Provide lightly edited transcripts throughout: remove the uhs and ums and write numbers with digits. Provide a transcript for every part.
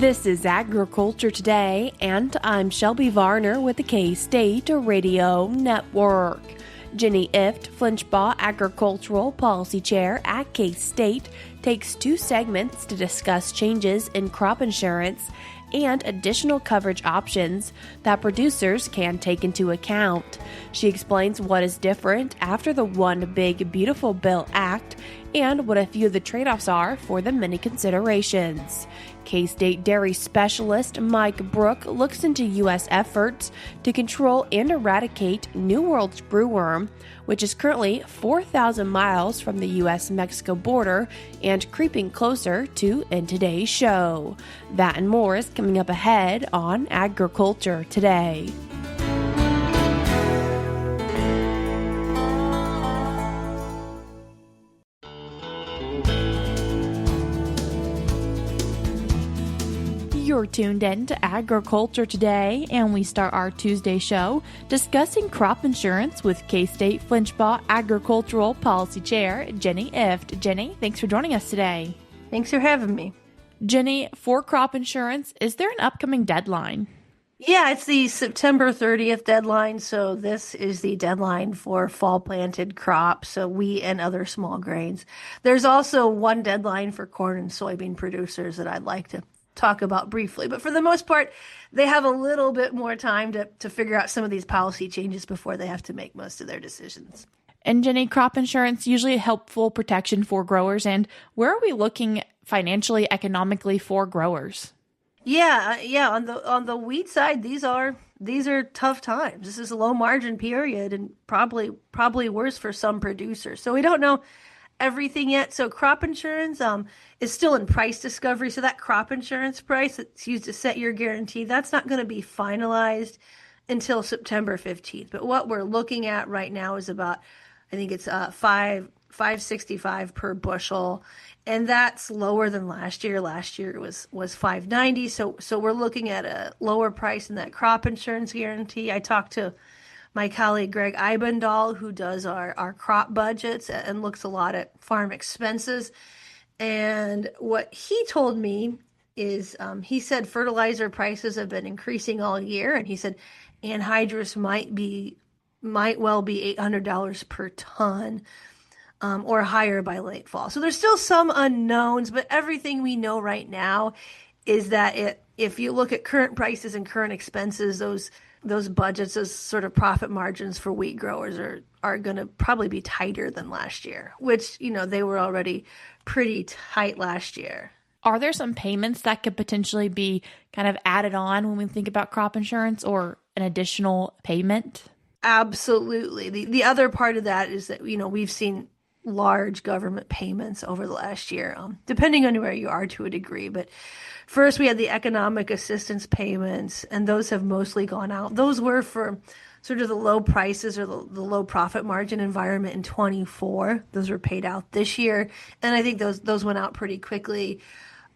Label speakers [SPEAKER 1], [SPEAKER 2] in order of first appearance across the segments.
[SPEAKER 1] This is Agriculture Today, and I'm Shelby Varner with the K-State Radio Network. Jenny Ifft, Flinchbaugh Agricultural Policy Chair at K-State, takes two segments to discuss changes in crop insurance and additional coverage options that producers can take into account. She explains what is different after the One Big Beautiful Bill Act and what a few of the trade-offs are for the many considerations. K-State dairy specialist Mike Brouk looks into U.S. efforts to control and eradicate New World Screwworm, which is currently 4,000 miles from the U.S.-Mexico border and creeping closer to in today's show. That and more is coming up ahead on Agriculture Today. You're tuned in to Agriculture Today, and we start our Tuesday show discussing crop insurance with K-State Flinchbaugh Agricultural Policy Chair, Jenny Ifft. Jenny, thanks for joining us today.
[SPEAKER 2] Thanks for having me.
[SPEAKER 1] Jenny, for crop insurance, is there an upcoming deadline?
[SPEAKER 2] Yeah, it's the September 30th deadline, so this is the deadline for fall planted crops, so wheat and other small grains. There's also one deadline for corn and soybean producers that I'd like to talk about briefly, but for the most part, they have a little bit more time to figure out some of these policy changes before they have to make most of their decisions.
[SPEAKER 1] And Jenny, crop insurance usually a helpful protection for growers, and where are we looking financially, economically for growers?
[SPEAKER 2] Yeah. On the wheat side, these are tough times. This is a low margin period, and probably worse for some producers. So we don't know everything yet. So crop insurance is still in price discovery. So that crop insurance price that's used to set your guarantee, that's not going to be finalized until September 15th. But what we're looking at right now is about, I think it's $5.65 per bushel, and that's lower than last year. Last year it was $5.90. So we're looking at a lower price in that crop insurance guarantee. I talked to my colleague Greg Eibendal, who does our crop budgets and looks a lot at farm expenses. And what he told me is he said fertilizer prices have been increasing all year. And he said anhydrous might well be $800 per ton or higher by late fall. So there's still some unknowns, but everything we know right now is that if you look at current prices and current expenses, those budgets, those sort of profit margins for wheat growers are going to probably be tighter than last year, which, they were already pretty tight last year.
[SPEAKER 1] Are there some payments that could potentially be kind of added on when we think about crop insurance or an additional payment?
[SPEAKER 2] Absolutely. The other part of that is that, we've seen large government payments over the last year, depending on where you are to a degree. But first, we had the economic assistance payments, and those have mostly gone out. Those were for sort of the low prices or the low profit margin environment in 24. Those were paid out this year, and I think those went out pretty quickly.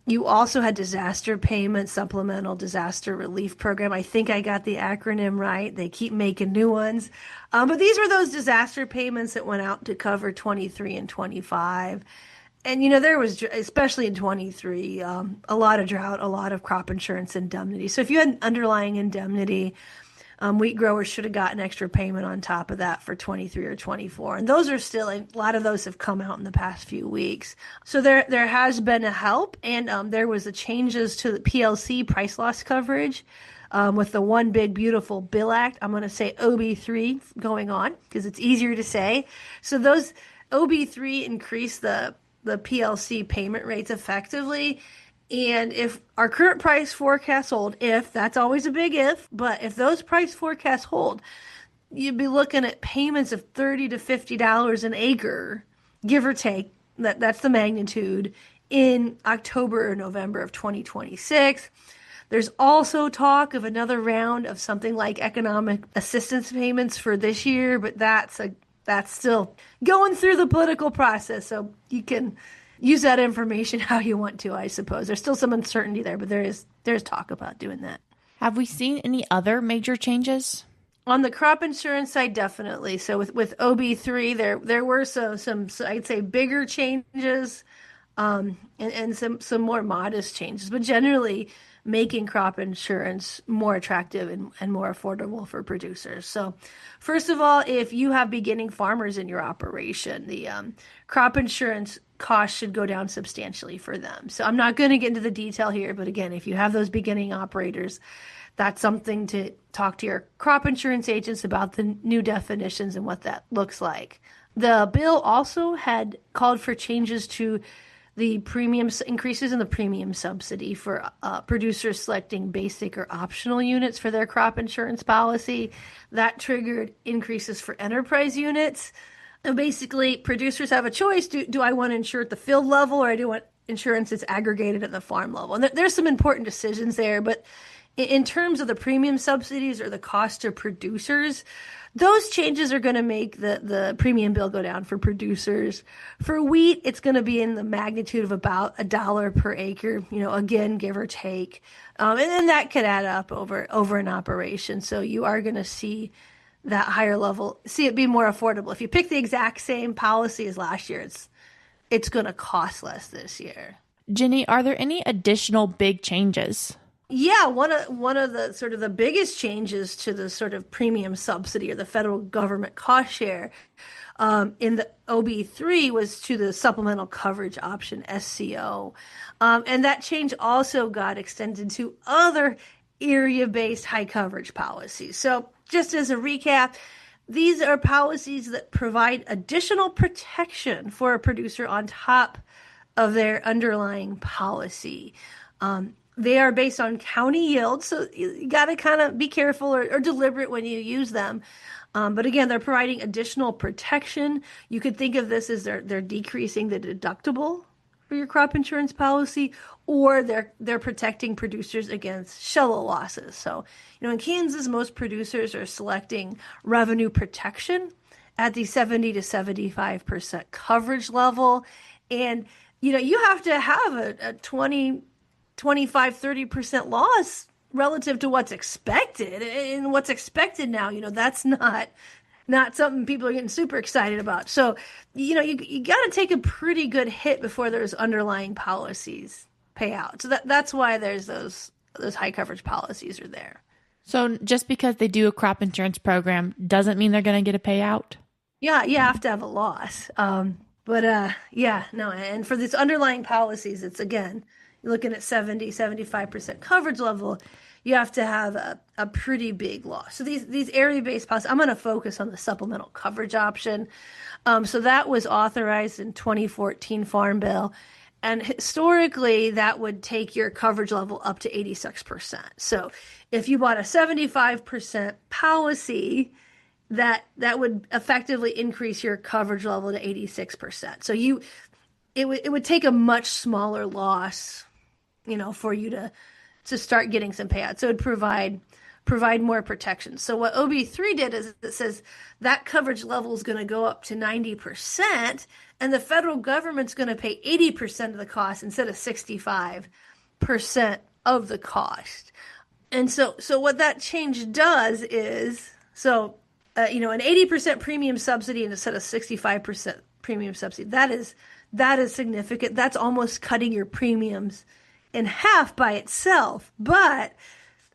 [SPEAKER 2] You also had disaster payments, Supplemental Disaster Relief Program. I think I got the acronym right. They keep making new ones. But these were those disaster payments that went out to cover 23 and 25. And, there was, especially in 23, a lot of drought, a lot of crop insurance indemnity. So if you had an underlying indemnity, wheat growers should have gotten extra payment on top of that for 23 or 24. And those are still, a lot of those have come out in the past few weeks. So there has been a help, and there was the changes to the PLC price loss coverage with the One Big Beautiful Bill Act. I'm going to say OB3 going on because it's easier to say. So those OB3 increase the PLC payment rates effectively. And if our current price forecasts hold, that's always a big if, but if those price forecasts hold, you'd be looking at payments of $30 to $50 an acre, give or take. That's the magnitude in October or November of 2026. There's also talk of another round of something like economic assistance payments for this year, but that's still going through the political process, so you can use that information how you want to, I suppose. There's still some uncertainty there, but there's talk about doing that.
[SPEAKER 1] Have we seen any other major changes?
[SPEAKER 2] On the crop insurance side, definitely. So with OB3, there were some I'd say bigger changes and some more modest changes, but generally making crop insurance more attractive and more affordable for producers. So first of all, if you have beginning farmers in your operation, the crop insurance costs should go down substantially for them. So I'm not going to get into the detail here, but again, if you have those beginning operators, that's something to talk to your crop insurance agents about the new definitions and what that looks like. The bill also had called for changes to the increases in the premium subsidy for producers selecting basic or optional units for their crop insurance policy. That triggered increases for enterprise units. And basically, producers have a choice. Do I want to insure at the field level, or do I want insurance that's aggregated at the farm level? And there's some important decisions there, but in terms of the premium subsidies or the cost to producers, those changes are going to make the premium bill go down for producers. For wheat, it's going to be in the magnitude of about $1 per acre, again, give or take. And then that could add up over an operation. So you are going to see that higher level, see it be more affordable. If you pick the exact same policy as last year, it's going to cost less this year.
[SPEAKER 3] Jenny, are there any additional big changes?
[SPEAKER 2] Yeah, one of the sort of the biggest changes to the sort of premium subsidy or the federal government cost share in the OB3 was to the supplemental coverage option, SCO. And that change also got extended to other area-based high coverage policies. So just as a recap, these are policies that provide additional protection for a producer on top of their underlying policy. They are based on county yield, so you got to kind of be careful or deliberate when you use them. But again, they're providing additional protection. You could think of this as they're decreasing the deductible for your crop insurance policy, or they're protecting producers against shallow losses. So, in Kansas, most producers are selecting revenue protection at the 70 to 75% coverage level. And, you have to have a 25, 30% loss relative to what's expected. And what's expected now, that's not something people are getting super excited about. So, you got to take a pretty good hit before those underlying policies pay out. So that's why there's those high coverage policies are there.
[SPEAKER 3] So just because they do a crop insurance program doesn't mean they're going to get a payout?
[SPEAKER 2] Yeah, you have to have a loss. And for these underlying policies, it's again, you're looking at 70, 75% coverage level, you have to have a pretty big loss. So these area-based policies, I'm going to focus on the supplemental coverage option. So that was authorized in 2014 Farm Bill. And historically, that would take your coverage level up to 86%. So if you bought a 75% policy, that would effectively increase your coverage level to 86%. So it would take a much smaller loss, for you to start getting some payouts. So it would provide more protection. So what OB3 did is it says that coverage level is going to go up to 90%, and the federal government's going to pay 80% of the cost instead of 65% of the cost. And so what that change does is, an 80% premium subsidy instead of 65% premium subsidy, that is significant. That's almost cutting your premiums in half by itself. But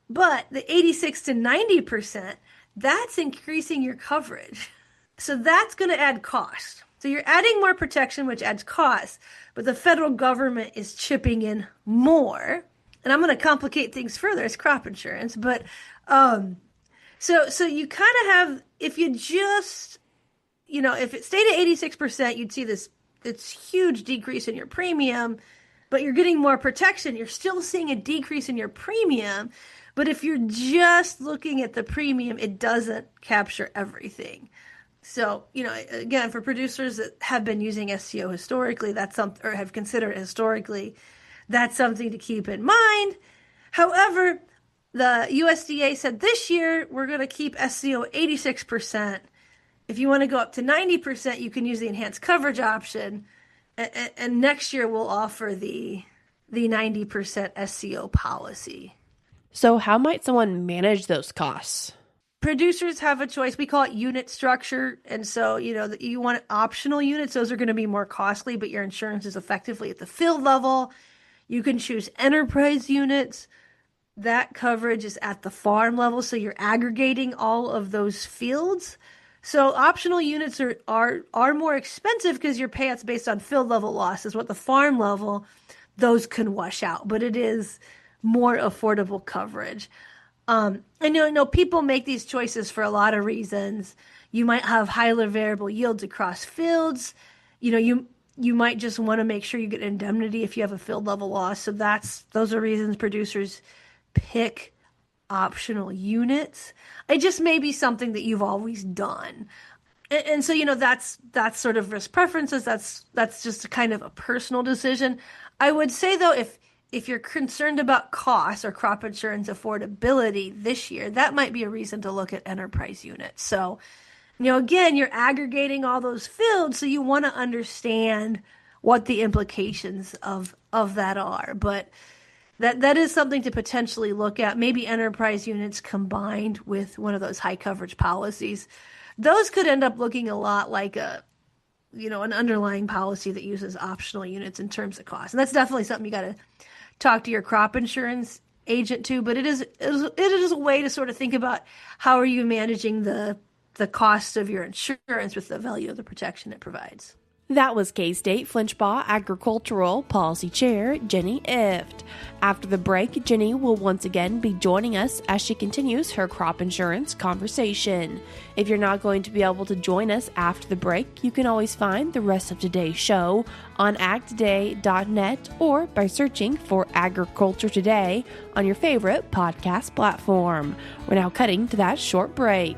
[SPEAKER 2] the 86 to 90%, that's increasing your coverage. So that's going to add cost. So you're adding more protection, which adds cost, but the federal government is chipping in more. And I'm going to complicate things further. It's crop insurance, but so you kind of have, if you just, if it stayed at 86%, you'd see it's huge decrease in your premium, but you're getting more protection. You're still seeing a decrease in your premium. But if you're just looking at the premium, it doesn't capture everything. So, again, for producers that have been using SCO historically, or have considered it historically, that's something to keep in mind. However, the USDA said this year we're going to keep SCO 86%. If you want to go up to 90%, you can use the enhanced coverage option. And next year we'll offer the 90% SCO policy.
[SPEAKER 1] So how might someone manage those costs?
[SPEAKER 2] producers have a choice. We call it unit structure. And so, you want optional units. Those are going to be more costly, but your insurance is effectively at the field level. You can choose enterprise units. That coverage is at the farm level. So you're aggregating all of those fields. So optional units are more expensive because your payouts based on field level losses. What the farm level, those can wash out, but it is more affordable coverage. I know people make these choices for a lot of reasons. You might have highly variable yields across fields. You might just want to make sure you get indemnity if you have a field level loss. So those are reasons producers pick optional units. It just may be something that you've always done. And so, that's sort of risk preferences. That's just kind of a personal decision. I would say, though, if you're concerned about costs or crop insurance affordability this year, that might be a reason to look at enterprise units. So, again, you're aggregating all those fields, so you want to understand what the implications of that are. But that is something to potentially look at. Maybe enterprise units combined with one of those high coverage policies. Those could end up looking a lot like an underlying policy that uses optional units in terms of cost. And that's definitely something you got to talk to your crop insurance agent too. But it is a way to sort of think about how are you managing the cost of your insurance with the value of the protection it provides.
[SPEAKER 1] That was K-State Flinchbaugh Agricultural Policy Chair Jenny Ifft. After the break, Jenny will once again be joining us as she continues her crop insurance conversation. If you're not going to be able to join us after the break, you can always find the rest of today's show on agtoday.net or by searching for Agriculture Today on your favorite podcast platform. We're now cutting to that short break.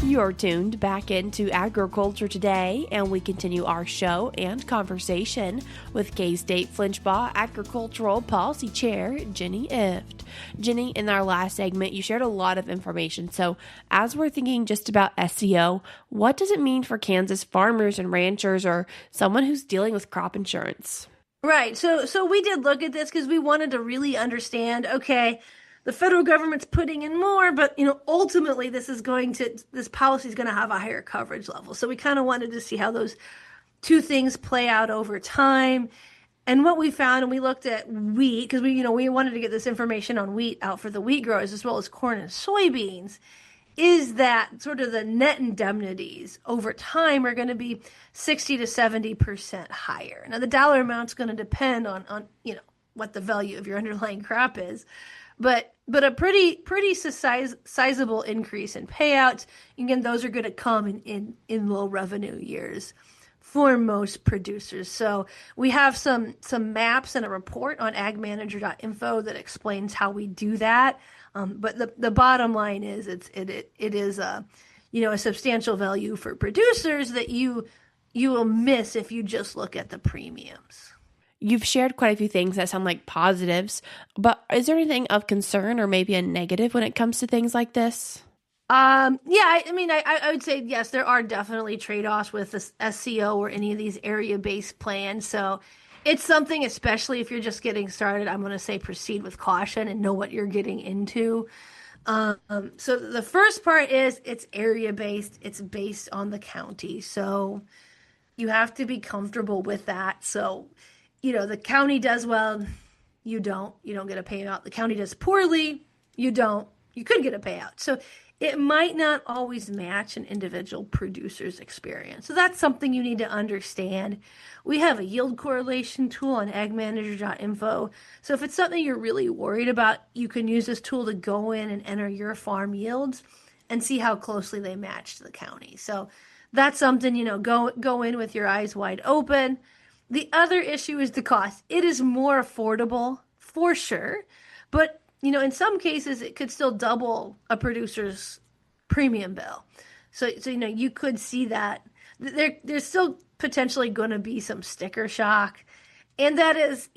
[SPEAKER 1] You're tuned back into Agriculture Today, and we continue our show and conversation with K-State Flinchbaugh Agricultural Policy Chair Jenny Ifft. Jenny, in our last segment, you shared a lot of information. So as we're thinking just about SEO, what does it mean for Kansas farmers and ranchers or someone who's dealing with crop insurance?
[SPEAKER 2] Right. So we did look at this because we wanted to really understand, okay, the federal government's putting in more, but ultimately this policy is going to have a higher coverage level. So we kind of wanted to see how those two things play out over time. And what we found, and we looked at wheat because we wanted to get this information on wheat out for the wheat growers as well as corn and soybeans, is that sort of the net indemnities over time are going to be 60 to 70% higher. Now the dollar amount's going to depend on what the value of your underlying crop is. But a pretty sizable increase in payouts. Again, those are going to come in low revenue years for most producers. So we have some maps and a report on AgManager.info that explains how we do that. But the bottom line is it is a substantial value for producers that you will miss if you just look at the premiums.
[SPEAKER 1] You've shared quite a few things that sound like positives, but is there anything of concern or maybe a negative when it comes to things like this?
[SPEAKER 2] I would say, yes, there are definitely trade-offs with this SEO or any of these area-based plans. So it's something, especially if you're just getting started, I'm going to say proceed with caution and know what you're getting into. So the first part is it's area-based. It's based on the county. So you have to be comfortable with that. So the county does well, you don't get a payout. The county does poorly, you could get a payout. So it might not always match an individual producer's experience. So that's something you need to understand. We have a yield correlation tool on AgManager.info. So if it's something you're really worried about, you can use this tool to go in and enter your farm yields and see how closely they match to the county. So that's something, go in with your eyes wide open. The other issue is the cost. It is more affordable for sure, but in some cases it could still double a producer's premium bill. So you could see that there's still potentially going to be some sticker shock, and that is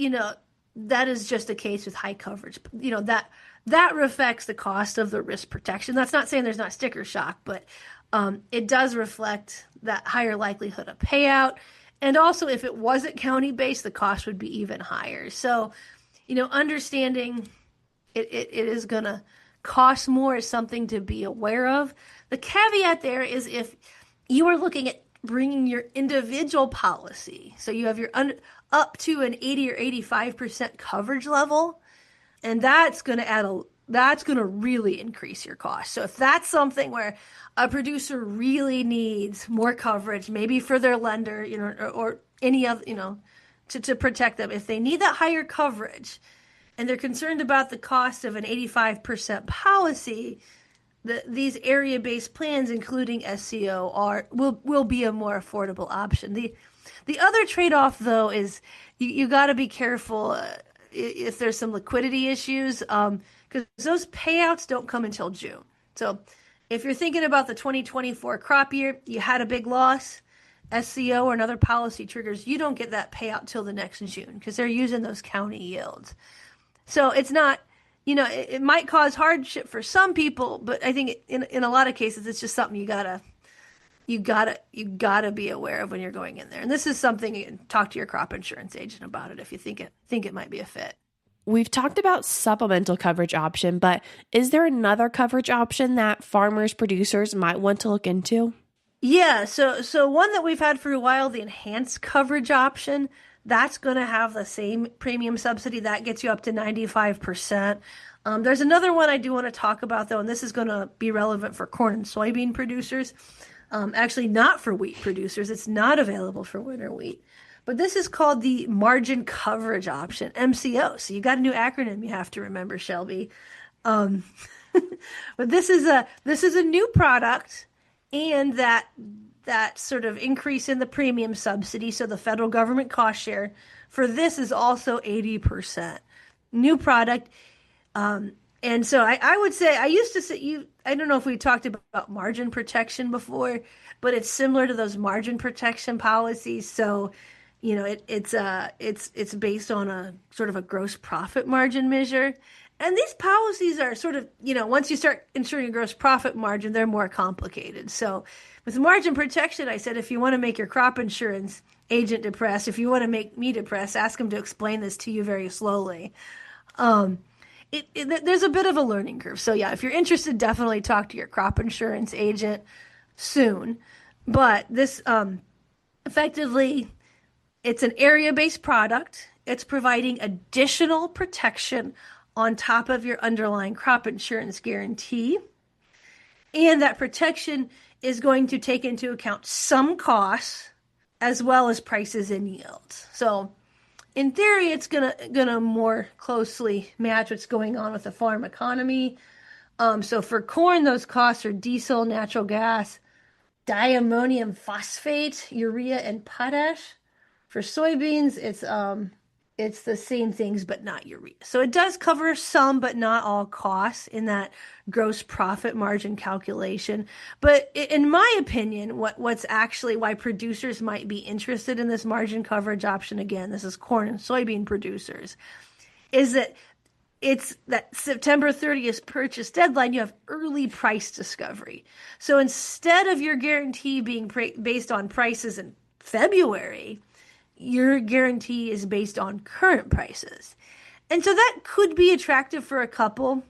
[SPEAKER 2] just the case with high coverage. That reflects the cost of the risk protection. That's not saying there's not sticker shock, but it does reflect that higher likelihood of payout. And also, if it wasn't county-based, the cost would be even higher. So, understanding it is going to cost more is something to be aware of. The caveat there is if you are looking at bringing your individual policy, so you have your up to an 80 or 85% coverage level, and that's going to really increase your cost. So if that's something where a producer really needs more coverage, maybe for their lender, or any other, to protect them, if they need that higher coverage and they're concerned about the cost of an 85% policy, these area-based plans, including SCO, will be a more affordable option. The other trade-off, though, is you got to be careful if there's some liquidity issues, because those payouts don't come until June. So if you're thinking about the 2024 crop year, you had a big loss, SCO or another policy triggers, you don't get that payout till the next June because they're using those county yields. So it's not, it might cause hardship for some people, but I think in a lot of cases, it's just something you gotta be aware of when you're going in there. And this is something you can talk to your crop insurance agent about it if you think it might be a fit.
[SPEAKER 1] We've talked about supplemental coverage option, but is there another coverage option that farmers, producers might want to look into?
[SPEAKER 2] Yeah, so one that we've had for a while, the enhanced coverage option, that's going to have the same premium subsidy. That gets you up to 95%. There's another one I do want to talk about, though, and this is going to be relevant for corn and soybean producers. Actually, not for wheat producers. It's not available for winter wheat. But this is called the margin coverage option, MCO. So you got a new acronym you have to remember, Shelby. But this is a new product, and that sort of increase in the premium subsidy, so the federal government cost share for this is also 80%. New product. And so I would say, I used to say, I don't know if we talked about margin protection before, but it's similar to those margin protection policies. So, it's based on a sort of a gross profit margin measure. And these policies are sort of, once you start insuring a gross profit margin, they're more complicated. So with margin protection, I said, if you want to make your crop insurance agent depressed, if you want to make me depressed, ask them to explain this to you very slowly. There's a bit of a learning curve. So yeah, if you're interested, definitely talk to your crop insurance agent soon. But this, effectively, it's an area-based product. It's providing additional protection on top of your underlying crop insurance guarantee. And that protection is going to take into account some costs as well as prices and yields. So in theory, it's gonna more closely match what's going on with the farm economy. So for corn, those costs are diesel, natural gas, diammonium phosphate, urea, and potash. For soybeans, it's the same things, but not urea. So it does cover some, but not all costs in that gross profit margin calculation. But in my opinion, what's actually why producers might be interested in this margin coverage option, again, this is corn and soybean producers, is that it's that September 30th purchase deadline, you have early price discovery. So instead of your guarantee being based on prices in February, your guarantee is based on current prices. And so that could be attractive for a couple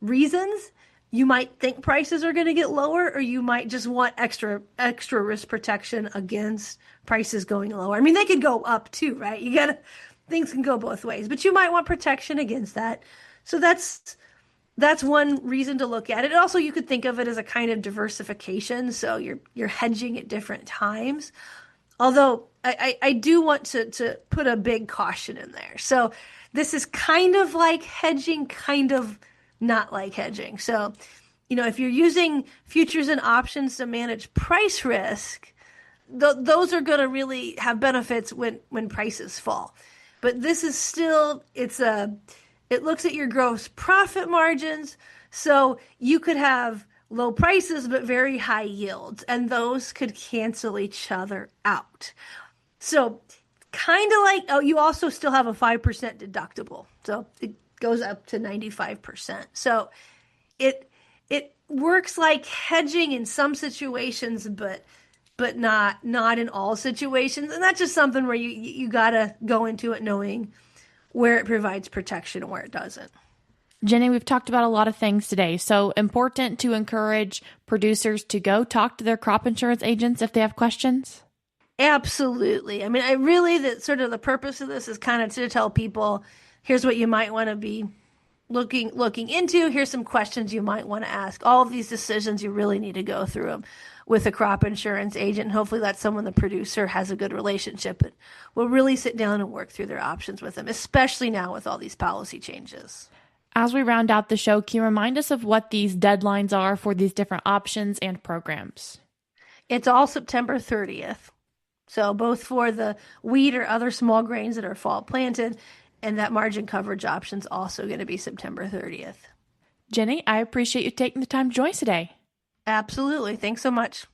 [SPEAKER 2] reasons. You might think prices are going to get lower, or you might just want extra risk protection against prices going lower. I mean, they could go up too, right? Things can go both ways, but you might want protection against that. So that's one reason to look at it. Also, you could think of it as a kind of diversification. So you're hedging at different times. Although I do want to put a big caution in there. So this is kind of like hedging, kind of not like hedging. So, if you're using futures and options to manage price risk, those are going to really have benefits when prices fall. But this is still, it looks at your gross profit margins. So you could have low prices, but very high yields, and those could cancel each other out. So kind of like, you also still have a 5% deductible. So it goes up to 95%. So it works like hedging in some situations, but but not in all situations. And that's just something where you got to go into it knowing where it provides protection and where it doesn't.
[SPEAKER 3] Jenny, we've talked about a lot of things today. So important to encourage producers to go talk to their crop insurance agents if they have questions?
[SPEAKER 2] Absolutely. I mean, I really, that sort of the purpose of this is kind of to tell people, here's what you might want to be looking into. Here's some questions you might want to ask. All of these decisions, you really need to go through them with a crop insurance agent. And hopefully that's someone the producer has a good relationship and will really sit down and work through their options with them, especially now with all these policy changes.
[SPEAKER 3] As we round out the show, can you remind us of what these deadlines are for these different options and programs?
[SPEAKER 2] It's all September 30th. So both for the wheat or other small grains that are fall planted, and that margin coverage option is also going to be September 30th.
[SPEAKER 3] Jenny, I appreciate you taking the time to join us today.
[SPEAKER 2] Absolutely. Thanks so much.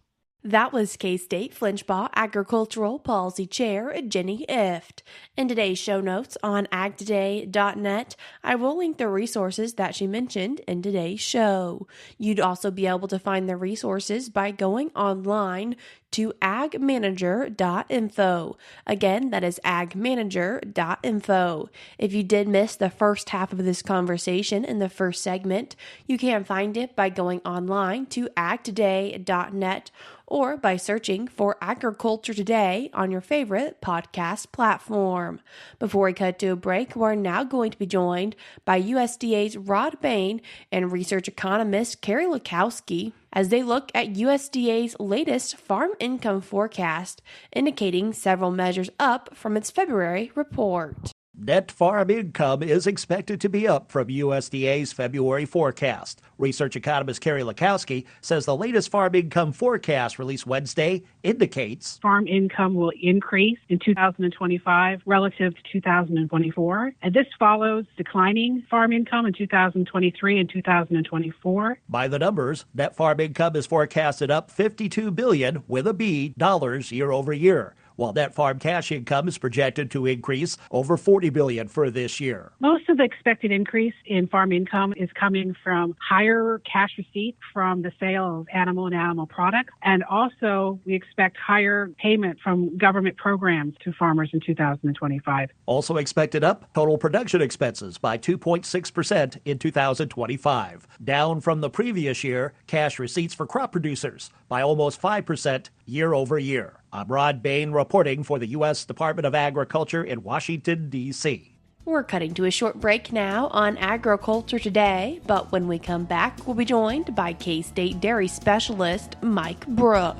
[SPEAKER 1] That was K-State Flinchbaugh Agricultural Policy Chair Jenny Ifft. In today's show notes on agtoday.net, I will link the resources that she mentioned in today's show. You'd also be able to find the resources by going online to AgManager.info. Again, that is AgManager.info. If you did miss the first half of this conversation in the first segment, you can find it by going online to agtoday.net or by searching for Agriculture Today on your favorite podcast platform. Before we cut to a break, we're now going to be joined by USDA's Rod Bain and research economist Carrie Lukowski as they look at USDA's latest farm income forecast, indicating several measures up from its February report.
[SPEAKER 4] Net farm income is expected to be up from USDA's February forecast. Research economist Carrie Lukowski says the latest farm income forecast released Wednesday indicates
[SPEAKER 5] farm income will increase in 2025 relative to 2024. And this follows declining farm income in 2023 and 2024.
[SPEAKER 4] By the numbers, net farm income is forecasted up $52 billion with a B dollars year over year, while net farm cash income is projected to increase over $40 billion for this year.
[SPEAKER 5] Most of the expected increase in farm income is coming from higher cash receipts from the sale of animal and animal products. And also, we expect higher payment from government programs to farmers in 2025.
[SPEAKER 4] Also expected up, total production expenses by 2.6% in 2025. Down from the previous year, cash receipts for crop producers by almost 5% year over year. I'm Rod Bain reporting for the U.S. Department of Agriculture in Washington, D.C.
[SPEAKER 1] We're cutting to a short break now on Agriculture Today, but when we come back, we'll be joined by K-State dairy specialist Mike Brouk.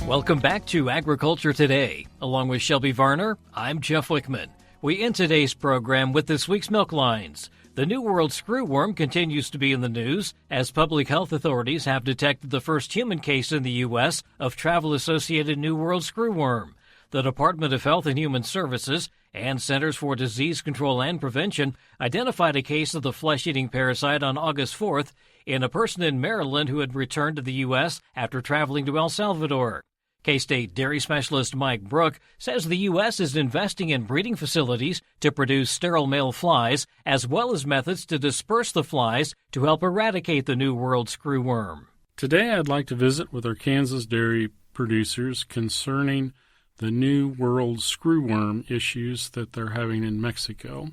[SPEAKER 6] Welcome back to Agriculture Today. Along with Shelby Varner, I'm Jeff Wickman. We end today's program with this week's milk lines. The New World Screwworm continues to be in the news as public health authorities have detected the first human case in the U.S. of travel-associated New World Screwworm. The Department of Health and Human Services and Centers for Disease Control and Prevention identified a case of the flesh-eating parasite on August 4th in a person in Maryland who had returned to the U.S. after traveling to El Salvador. K-State dairy specialist Mike Brouk says the U.S. is investing in breeding facilities to produce sterile male flies, as well as methods to disperse the flies to help eradicate the New World Screwworm.
[SPEAKER 7] Today I'd like to visit with our Kansas dairy producers concerning the New World Screwworm issues that they're having in Mexico.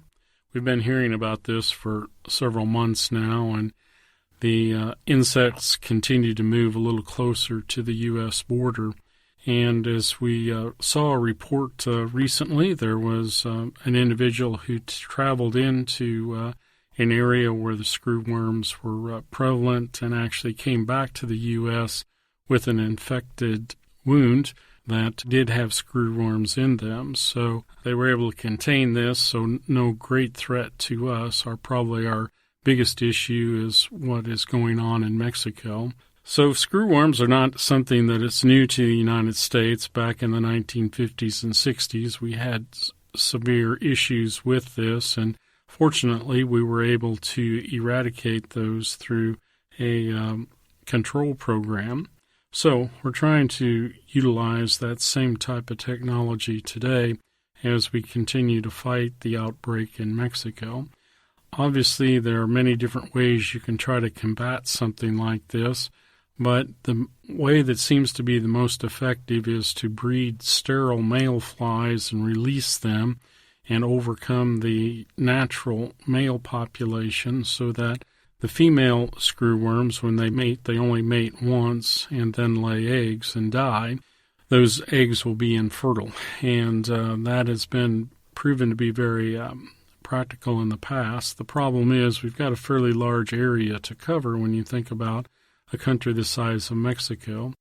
[SPEAKER 7] We've been hearing about this for several months now, and the insects continue to move a little closer to the U.S. border. And as we saw a report recently, there was an individual who traveled into an area where the screwworms were prevalent and actually came back to the U.S. with an infected wound that did have screwworms in them. So they were able to contain this, so no great threat to us. Probably our biggest issue is what is going on in Mexico. So screwworms are not something that is new to the United States. Back in the 1950s and 60s, we had severe issues with this, and fortunately we were able to eradicate those through a control program. So we're trying to utilize that same type of technology today as we continue to fight the outbreak in Mexico. Obviously, there are many different ways you can try to combat something like this, but the way that seems to be the most effective is to breed sterile male flies and release them and overcome the natural male population so that the female screwworms, when they mate, they only mate once and then lay eggs and die. Those eggs will be infertile, and that has been proven to be very practical in the past. The problem is we've got a fairly large area to cover when you think about a country the size of Mexico,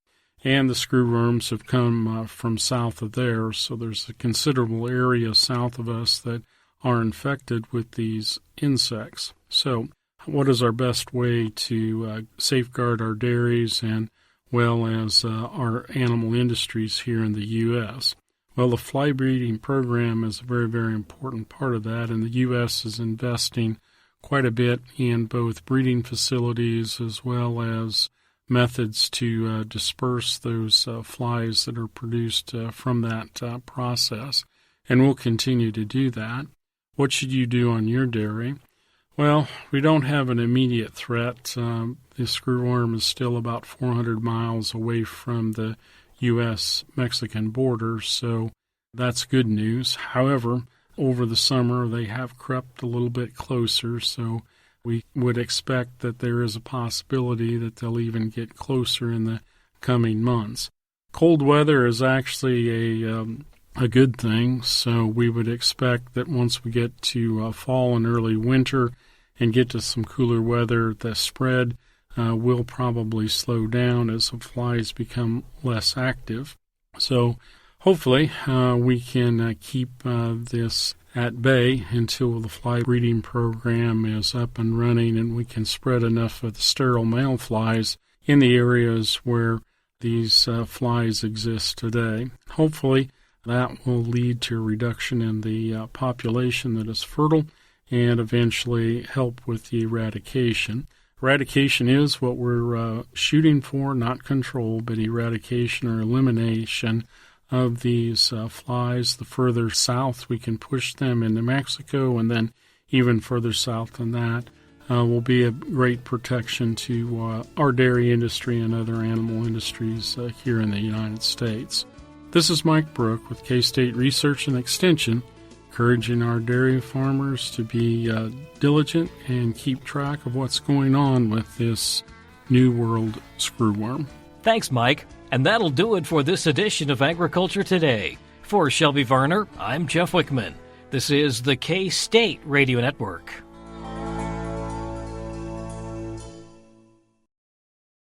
[SPEAKER 7] and the screwworms have come from south of there, so there's a considerable area south of us that are infected with these insects. So what is our best way to safeguard our dairies and well as our animal industries here in the U.S.? Well, the fly breeding program is a very, very important part of that, and the U.S. is investing quite a bit in both breeding facilities as well as methods to disperse those flies that are produced from that process, and we'll continue to do that. What should you do on your dairy? Well, we don't have an immediate threat. The screwworm is still about 400 miles away from the U.S.-Mexican border, so that's good news. However, over the summer, they have crept a little bit closer, so we would expect that there is a possibility that they'll even get closer in the coming months. Cold weather is actually a good thing, so we would expect that once we get to fall and early winter and get to some cooler weather, the spread will probably slow down as the flies become less active. So hopefully we can keep this at bay until the fly breeding program is up and running and we can spread enough of the sterile male flies in the areas where these flies exist today. Hopefully that will lead to a reduction in the population that is fertile and eventually help with the eradication. Eradication is what we're shooting for, not control, but eradication or elimination of these flies. The further south we can push them into Mexico, and then even further south than that, will be a great protection to our dairy industry and other animal industries here in the United States. This is Mike Brouk with K-State Research and Extension, encouraging our dairy farmers to be diligent and keep track of what's going on with this New World Screwworm.
[SPEAKER 6] Thanks, Mike. And that'll do it for this edition of Agriculture Today. For Shelby Varner, I'm Jeff Wickman. This is the K-State Radio Network.